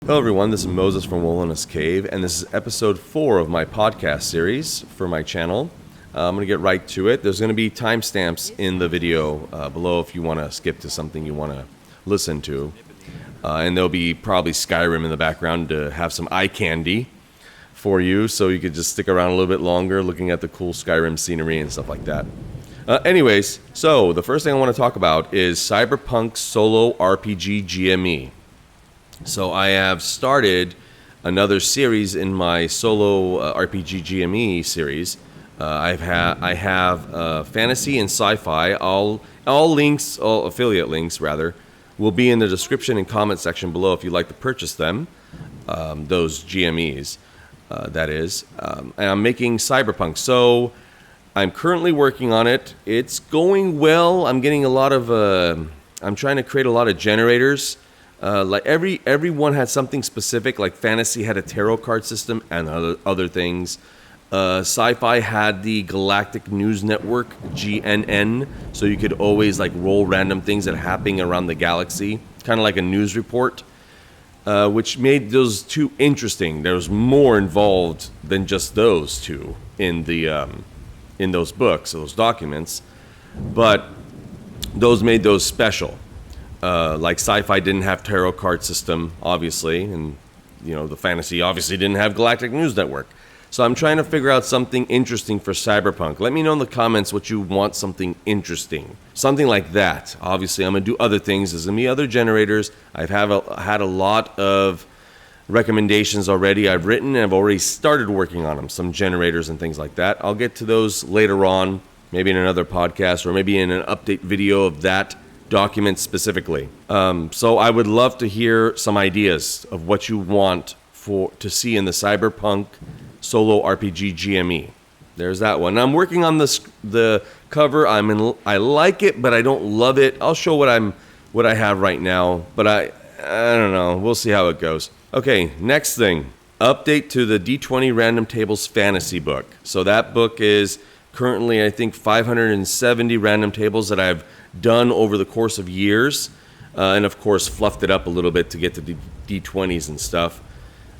Hello everyone, this is Moses from Wilona's Cave, and this is episode 4 of my podcast series for my channel. I'm going to get right to it. There's going to be timestamps in the video below if you want to skip to something you want to listen to. And there'll be probably Skyrim in the background to have some eye candy for you, so you could just stick around a little bit longer looking at the cool Skyrim scenery and stuff like that. Anyways, so the first thing I want to talk about is Cyberpunk Solo RPG GME. So I have started another series in my Solo RPG GME series. I have fantasy and sci-fi. All affiliate links rather, will be in the description and comment section below if you'd like to purchase them. Those GMEs, that is. And I'm making Cyberpunk. So I'm currently working on it. It's going well. I'm getting a lot of. I'm trying to create a lot of generators. Like everyone had something specific, like fantasy had a tarot card system and other things. Sci-fi had the Galactic News Network, GNN, so you could always like roll random things that are happening around the galaxy, kind of like a news report, which made those two interesting. There was more involved than just those two in the in those books, those documents, but those made those special. Like sci-fi didn't have tarot card system, obviously, and the fantasy obviously didn't have Galactic News Network. So I'm trying to figure out something interesting for Cyberpunk. Let me know in the comments what you want something interesting. Something like that. Obviously, I'm going to do other things. There's going to be other generators. I've had a lot of recommendations already. I've written and I've already started working on them. Some generators and things like that. I'll get to those later on, maybe in another podcast or maybe in an update video of that document specifically. So I would love to hear some ideas of what you want to see in the Cyberpunk Solo RPG GME. There's that one. I'm working on the cover. I like it, but I don't love it. I'll show what I have right now, but I don't know. We'll see how it goes. Okay, next thing. Update to the D20 Random Tables Fantasy book. So that book is currently, I think, 570 random tables that I've done over the course of years, and of course fluffed it up a little bit to get to D20s and stuff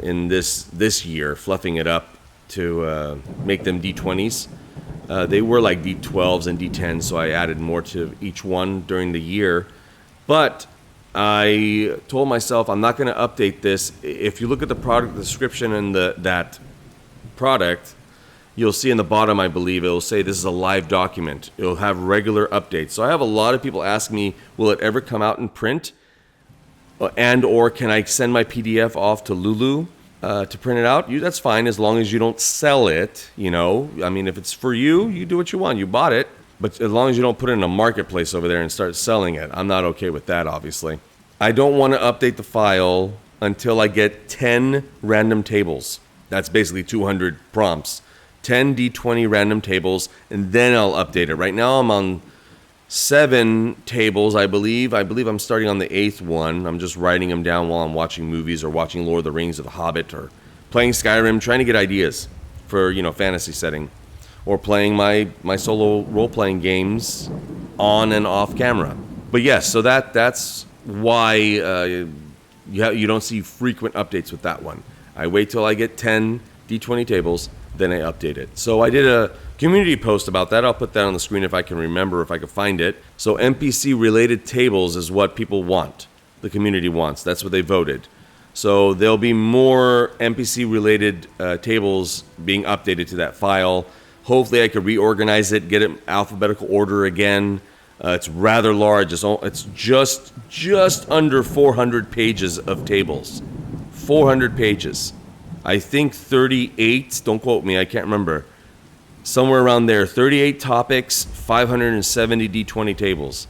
in this year, fluffing it up to make them D20s. They were like D12s and D10s, so I added more to each one during the year. But I told myself I'm not going to update this. If you look at the product description and that product, you'll see in the bottom, I believe, it'll say this is a live document. It'll have regular updates. So I have a lot of people ask me, will it ever come out in print? And or can I send my PDF off to Lulu to print it out? That's fine as long as you don't sell it, I mean, if it's for you, you do what you want. You bought it. But as long as you don't put it in a marketplace over there and start selling it, I'm not okay with that, obviously. I don't want to update the file until I get 10 random tables. That's basically 200 prompts. 10 D20 random tables, and then I'll update it. Right now I'm on 7 tables, I believe. I believe I'm starting on the 8th one. I'm just writing them down while I'm watching movies or watching Lord of the Rings or The Hobbit or playing Skyrim, trying to get ideas for, fantasy setting. Or playing my solo role-playing games on and off camera. But yes, so that's why you don't see frequent updates with that one. I wait till I get 10 D20 tables, then I update it. So I did a community post about that. I'll put that on the screen if I can remember, if I can find it. So NPC related tables is what people want. The community wants. That's what they voted. So there'll be more NPC related tables being updated to that file. Hopefully I could reorganize it, get it in alphabetical order again. It's rather large. It's just under 400 pages of tables. 400 pages. I think 38, don't quote me, I can't remember. Somewhere around there, 38 topics, 570 D20 tables.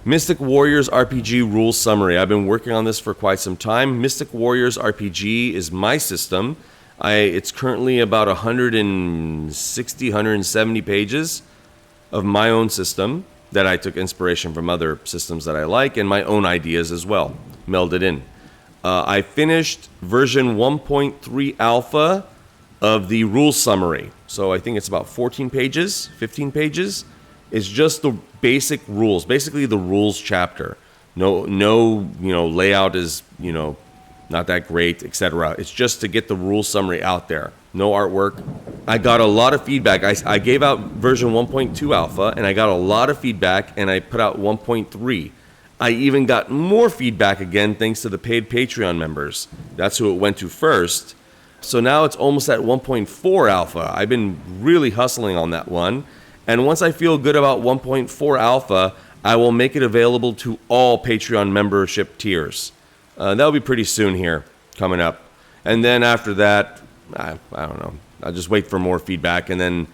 Mystic Warriors RPG Rules Summary. I've been working on this for quite some time. Mystic Warriors RPG is my system. It's currently about 160, 170 pages of my own system that I took inspiration from other systems that I like and my own ideas as well, melded in. I finished version 1.3 alpha of the rules summary. So I think it's about 14 pages, 15 pages. It's just the basic rules, basically the rules chapter. No, layout is, not that great, etc. It's just to get the rule summary out there. No artwork. I got a lot of feedback. I gave out version 1.2 alpha, and I got a lot of feedback, and I put out 1.3. I even got more feedback again thanks to the paid Patreon members. That's who it went to first. So now it's almost at 1.4 alpha. I've been really hustling on that one. And once I feel good about 1.4 alpha, I will make it available to all Patreon membership tiers. That'll be pretty soon here, coming up. And then after that, I don't know. I'll just wait for more feedback and then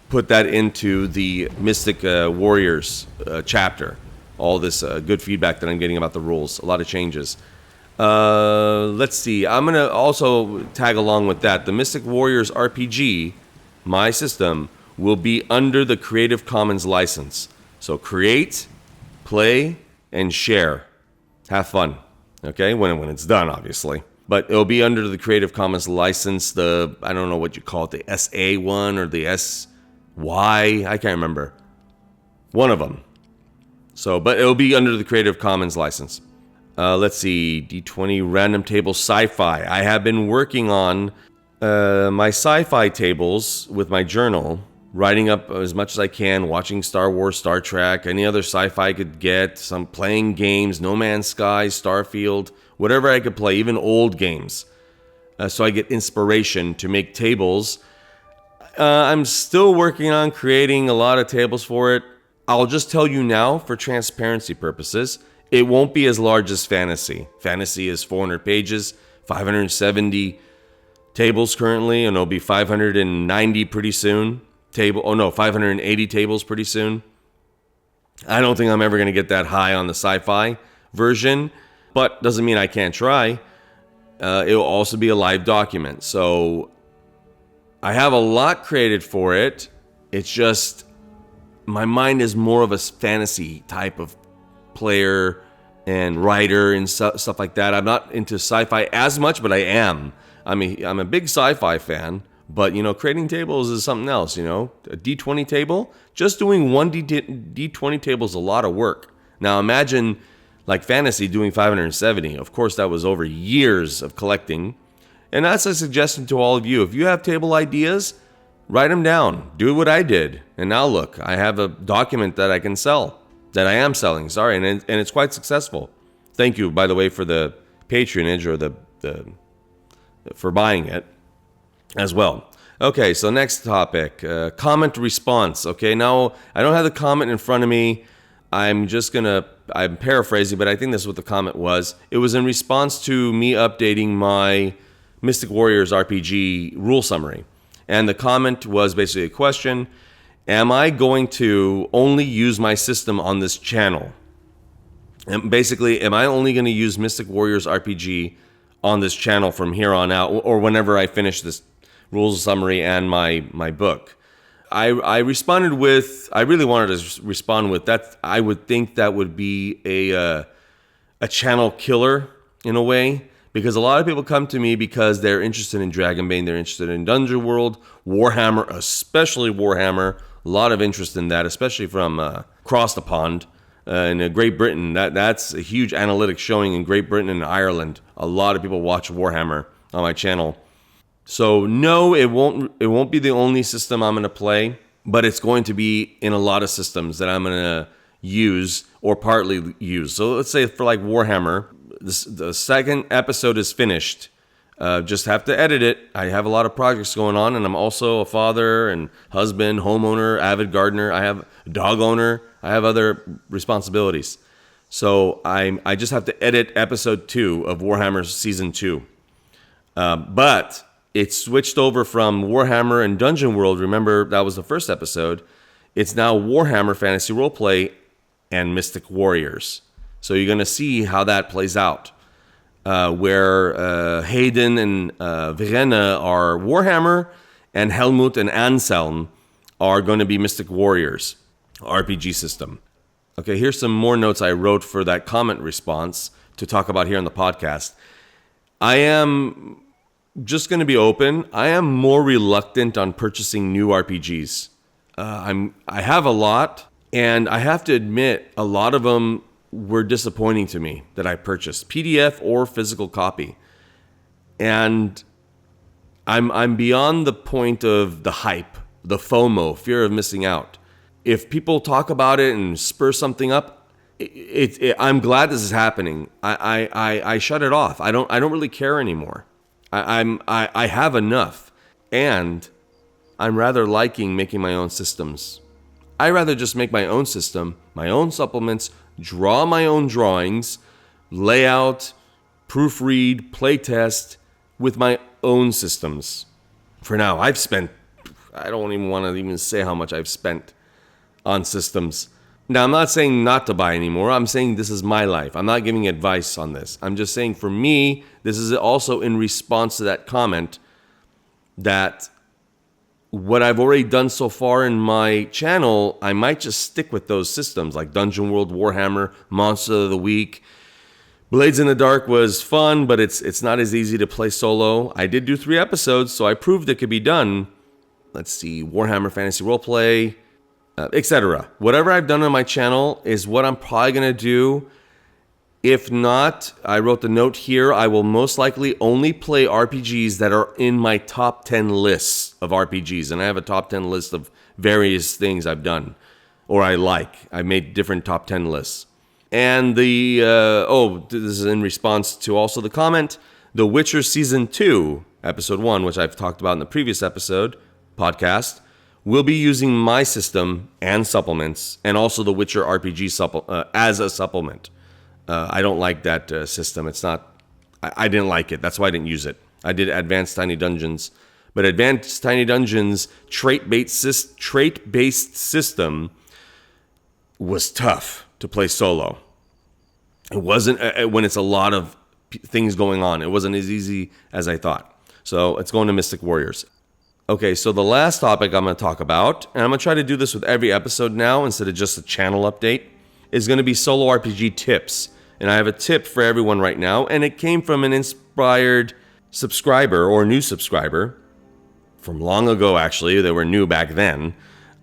put that into the Mystic Warriors chapter. All this good feedback that I'm getting about the rules. A lot of changes. Let's see. I'm going to also tag along with that. The Mystic Warriors RPG, my system, will be under the Creative Commons license. So create, play, and share. Have fun. Okay? When it's done, obviously. But it'll be under the Creative Commons license. I don't know what you call it. The SA one or the SY. I can't remember. One of them. So, but it'll be under the Creative Commons license. Let's see, D20 random table Sci-Fi. I have been working on my Sci-Fi tables with my journal, writing up as much as I can, watching Star Wars, Star Trek, any other Sci-Fi I could get, some playing games, No Man's Sky, Starfield, whatever I could play, even old games. So I get inspiration to make tables. I'm still working on creating a lot of tables for it. I'll just tell you now, for transparency purposes, it won't be as large as Fantasy. Fantasy is 400 pages, 570 tables currently, and it'll be 590 pretty soon. 580 tables pretty soon. I don't think I'm ever going to get that high on the Sci-Fi version, but doesn't mean I can't try. It will also be a live document. So I have a lot created for it. It's just my mind is more of a fantasy type of player and writer and stuff like that. I'm not into sci-fi as much, but I am. I'm a big sci-fi fan, but creating tables is something else. A D20 table, just doing one D20 table is a lot of work. Now imagine like Fantasy doing 570. Of course, that was over years of collecting. And that's a suggestion to all of you. If you have table ideas, write them down. Do what I did. And now look, I have a document that I can sell. That I am selling, sorry, and it's quite successful. Thank you, by the way, for the patronage or for buying it as well. Okay, so next topic, comment response. Okay, now I don't have the comment in front of me. I'm paraphrasing, but I think this is what the comment was. It was in response to me updating my Mystic Warriors RPG rule summary. And the comment was basically a question. Am I going to only use my system on this channel? And basically, am I only going to use Mystic Warriors RPG on this channel from here on out, or whenever I finish this rules summary and my book? I responded with, I really wanted to respond with that. I would think that would be a channel killer in a way, because a lot of people come to me because they're interested in Dragonbane, they're interested in Dungeon World, Warhammer, especially Warhammer. A lot of interest in that, especially from across the pond in Great Britain. That's a huge analytics showing in Great Britain and Ireland. A lot of people watch Warhammer on my channel. So no, it won't be the only system I'm going to play, but it's going to be in a lot of systems that I'm going to use or partly use. So let's say for like Warhammer, the second episode is finished. Just have to edit it. I have a lot of projects going on, and I'm also a father and husband, homeowner, avid gardener. I have a dog owner. I have other responsibilities. So I just have to edit episode 2 of Warhammer Season 2. But it's switched over from Warhammer and Dungeon World. Remember, that was the first episode. It's now Warhammer Fantasy Roleplay and Mystic Warriors. So you're going to see how that plays out. Where Hayden and Verena are Warhammer, and Helmut and Anselm are going to be Mystic Warriors RPG system. Okay, here's some more notes I wrote for that comment response to talk about here on the podcast. I am just going to be open. I am more reluctant on purchasing new RPGs. I have a lot, and I have to admit, a lot of them were disappointing to me that I purchased, PDF or physical copy. And I'm beyond the point of the hype, the FOMO, fear of missing out. If people talk about it and spur something up, I'm glad this is happening. I shut it off. I don't really care anymore. I have enough, and I'm rather liking making my own systems. I rather just make my own system, my own supplements, draw my own drawings, layout, proofread, playtest with my own systems. For now, I don't even want to even say how much I've spent on systems. Now, I'm not saying not to buy anymore. I'm saying this is my life. I'm not giving advice on this. I'm just saying for me, this is also in response to that comment that what I've already done so far in my channel, I might just stick with those systems like Dungeon World, Warhammer, Monster of the Week. Blades in the Dark was fun, but it's not as easy to play solo. I did do 3 episodes, so I proved it could be done. Let's see, Warhammer Fantasy Roleplay, etc. Whatever I've done on my channel is what I'm probably going to do. If not, I wrote the note here, I will most likely only play RPGs that are in my top 10 lists of RPGs. And I have a top 10 list of various things I've done, or I like. I made different top 10 lists. And this is in response to also the comment, The Witcher Season 2, Episode 1, which I've talked about in the previous podcast, will be using my system and supplements, and also the Witcher RPG as a supplement. I don't like that system. It's not. I didn't like it. That's why I didn't use it. I did Advanced Tiny Dungeons, but Advanced Tiny Dungeons trait-based system was tough to play solo. It wasn't when it's a lot of things going on. It wasn't as easy as I thought. So it's going to Mystic Warriors. Okay, so the last topic I'm going to talk about, and I'm going to try to do this with every episode now instead of just a channel update, is going to be solo RPG tips. And I have a tip for everyone right now, and it came from an inspired subscriber or new subscriber from long ago, actually. They were new back then,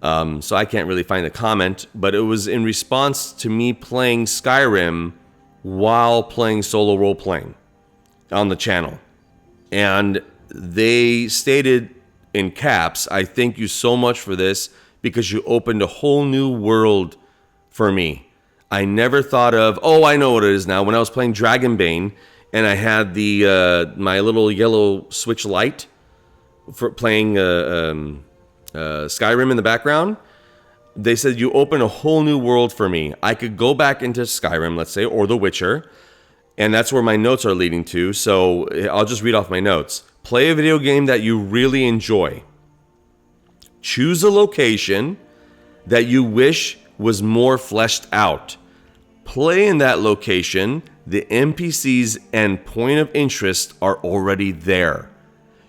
so I can't really find the comment, but it was in response to me playing Skyrim while playing solo role-playing on the channel. And they stated in caps, I thank you so much for this because you opened a whole new world for me. I never thought of, I know what it is now. When I was playing Dragonbane and I had the my little yellow Switch light for playing Skyrim in the background, they said you open a whole new world for me. I could go back into Skyrim, let's say, or The Witcher, and that's where my notes are leading to. So I'll just read off my notes. Play a video game that you really enjoy. Choose a location that you wish was more fleshed out. Play in that location. The NPCs and point of interest are already there.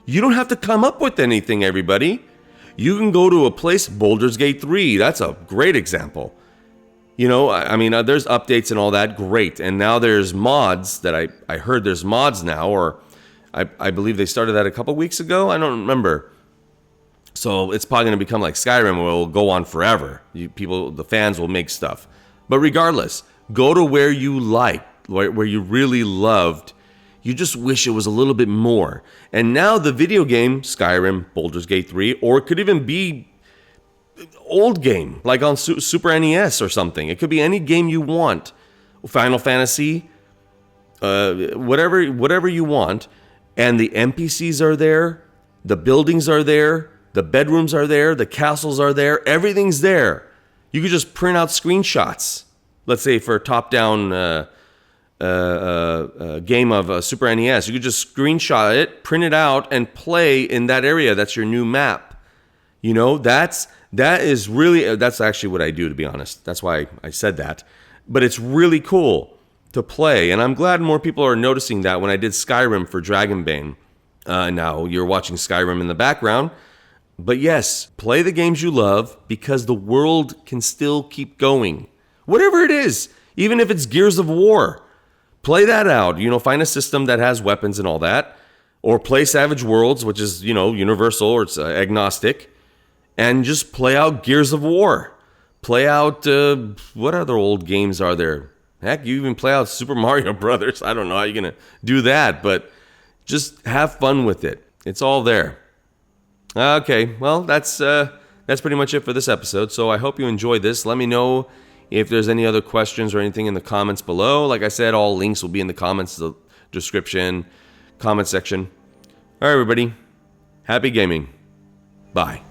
You don't have to come up with anything, everybody. You can go to a place, Baldur's Gate 3. That's a great example. You know, I mean, there's updates and all that, great. And now there's mods that I heard there's mods now, or I believe they started that a couple weeks ago. I don't remember. So it's probably going to become like Skyrim, where it will go on forever. The fans will make stuff. But regardless, go to where you liked, where you really loved. You just wish it was a little bit more. And now the video game, Skyrim, Baldur's Gate 3, or it could even be old game, like on Super NES or something. It could be any game you want. Final Fantasy, whatever you want. And the NPCs are there, the buildings are there, the bedrooms are there, the castles are there, everything's there. You could just print out screenshots. Let's say for a top-down game of Super NES, you could just screenshot it, print it out, and play in that area. That's your new map. You know, that's actually what I do, to be honest. That's why I said that. But it's really cool to play, and I'm glad more people are noticing that when I did Skyrim for Dragonbane. Now, you're watching Skyrim in the background. But yes, play the games you love because the world can still keep going. Whatever it is, even if it's Gears of War, play that out. You know, find a system that has weapons and all that. Or play Savage Worlds, which is, you know, universal or it's agnostic. And just play out Gears of War. Play out, what other old games are there? Heck, you even play out Super Mario Brothers. I don't know how you're going to do that, but Just have fun with it. It's all there. Okay, well, that's pretty much it for this episode. So I hope you enjoyed this. Let me know if there's any other questions or anything in the comments below. Like I said, all links will be in the comments, the description, comment section. All right, everybody. Happy gaming. Bye.